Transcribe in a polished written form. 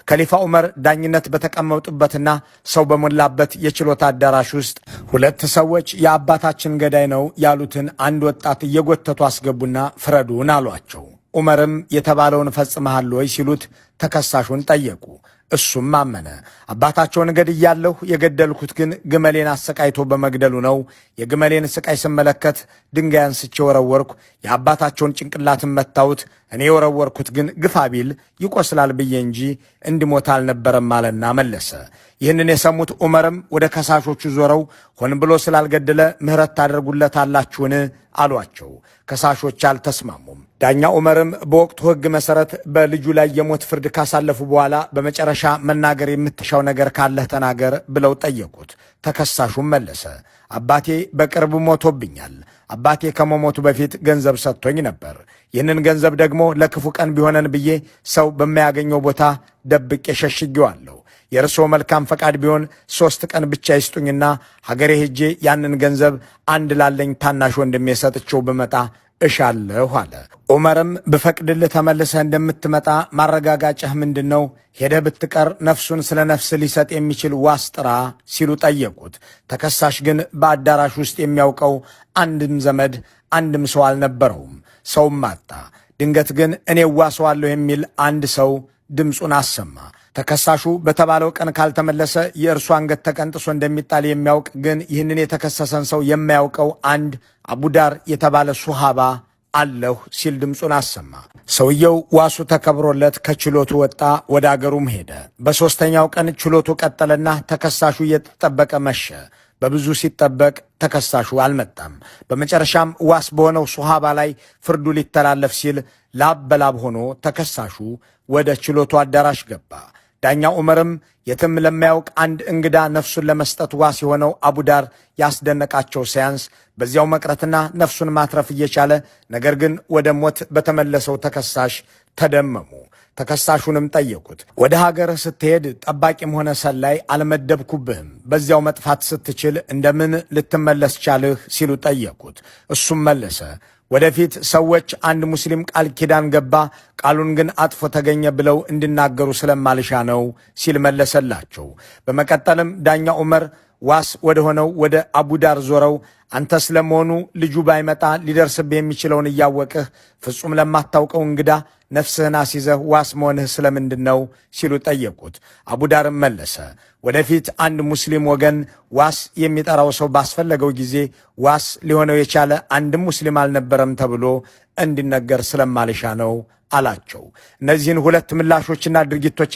ከሊፋ ዑመር ዳኝነት በተቀመጡበትና ሰው በሞላበት የችሎት አዳራሽ ውስጥ ሁለት ሰዎች የአባታችን ገዳይ ነው ያሉትን አንድ ወጣት እየጎተቱ አስገቡና ፍረዱን አሏቸው። ዑመርም የተባለውን ፈጽመሃል ወይ ሲሉት ተከሳሹን ጠየቁ። እሱም አመነ። አባታቸውን ገድያለሁ፣ የገደልኩት ግን ግመሌን አሰቃይቶ በመግደሉ ነው። የግመሌን ስቃይ ስመለከት ድንጋይ አንስቼ ወረወርኩ፣ የአባታቸውን ጭንቅላትን መታሁት። እኔ የወረወርኩት ግን ግፋ ቢል ይቆስላል ብዬ እንጂ እንዲሞት አልነበረም አለና መለሰ። ይህንን የሰሙት ዑመርም ወደ ከሳሾቹ ዞረው ሆን ብሎ ስላልገደለ ምሕረት ታደርጉለታላችሁን አሏቸው። ከሳሾች አልተስማሙም። ዳኛ ዑመርም በወቅቱ ሕግ መሠረት በልጁ ላይ የሞት ፍርድ ካሳለፉ በኋላ በመጨረሻ መናገር የምትሻው ነገር ካለህ ተናገር ብለው ጠየቁት። ተከሳሹም መለሰ፣ አባቴ በቅርብ ሞቶብኛል። አባቴ ከመሞቱ በፊት ገንዘብ ሰጥቶኝ ነበር። ይህንን ገንዘብ ደግሞ ለክፉ ቀን ቢሆነን ብዬ ሰው በማያገኘው ቦታ ደብቄ ሸሽጌዋለሁ። የእርስዎ መልካም ፈቃድ ቢሆን 3 ቀን ብቻ ይስጡኝና ሀገሬ ሄጄ ያንን ገንዘብ አንድ ላለኝ ታናሽ ወንድሜ ሰጥቼው ብመጣ እሻለሁ አለ። ዑመርም ብፈቅድልህ ተመልሰህ እንደምትመጣ ማረጋጋጫህ ምንድን ነው? ሄደህ ብትቀር ነፍሱን ስለ ነፍስ ሊሰጥ የሚችል ዋስ ጥራ ሲሉ ጠየቁት። ተከሳሽ ግን በአዳራሽ ውስጥ የሚያውቀው አንድም ዘመድ አንድም ሰው አልነበረውም። ሰውም አጣ። ድንገት ግን እኔ ዋሰዋለሁ የሚል አንድ ሰው ድምፁን አሰማ። ተከሳሹ በተባለው ቀን ካልተመለሰ የእርሱ አንገት ተቀንጥሶ እንደሚጣል የሚያውቅ ግን ይህንን የተከሰሰን ሰው የማያውቀው አንድ አቡዳር የተባለ ሱሃባ አለሁ ሲል ድምፁን አሰማ። ሰውየው ዋሱ ተከብሮለት ከችሎቱ ወጣ፣ ወደ አገሩም ሄደ። በሦስተኛው ቀን ችሎቱ ቀጠለና ተከሳሹ እየተጠበቀ መሸ። በብዙ ሲጠበቅ ተከሳሹ አልመጣም። በመጨረሻም ዋስ በሆነው ሱሃባ ላይ ፍርዱ ሊተላለፍ ሲል ላብ በላብ ሆኖ ተከሳሹ ወደ ችሎቱ አዳራሽ ገባ። ዳኛ ዑመርም የትም ለማያውቅ አንድ እንግዳ ነፍሱን ለመስጠት ዋስ የሆነው አቡዳር ያስደነቃቸው ሳያንስ በዚያው መቅረትና ነፍሱን ማትረፍ እየቻለ ነገር ግን ወደ ሞት በተመለሰው ተከሳሽ ተደመሙ። ተከሳሹንም ጠየቁት። ወደ ሀገርህ ስትሄድ ጠባቂም ሆነ ሰላይ አልመደብኩብህም፣ በዚያው መጥፋት ስትችል እንደምን ልትመለስ ቻልህ ሲሉ ጠየቁት። እሱም መለሰ፣ ወደፊት ሰዎች አንድ ሙስሊም ቃል ኪዳን ገባ፣ ቃሉን ግን አጥፎ ተገኘ ብለው እንዲናገሩ ስለማልሻ ነው ሲል መለሰላቸው። በመቀጠልም ዳኛ ዑመር ዋስ ወደ ሆነው ወደ አቡዳር ዞረው አንተ ስለመሆኑ ልጁ ባይመጣ ሊደርስብህ የሚችለውን እያወቅህ ፍጹም ለማታውቀው እንግዳ ነፍስህን አስይዘህ ዋስ መሆንህ ስለምንድን ነው ሲሉ ጠየቁት። አቡዳርም መለሰ፣ ወደፊት አንድ ሙስሊም ወገን ዋስ የሚጠራው ሰው ባስፈለገው ጊዜ ዋስ ሊሆነው የቻለ አንድም ሙስሊም አልነበረም ተብሎ እንዲነገር ስለማልሻ ነው አላቸው። እነዚህን ሁለት ምላሾችና ድርጊቶች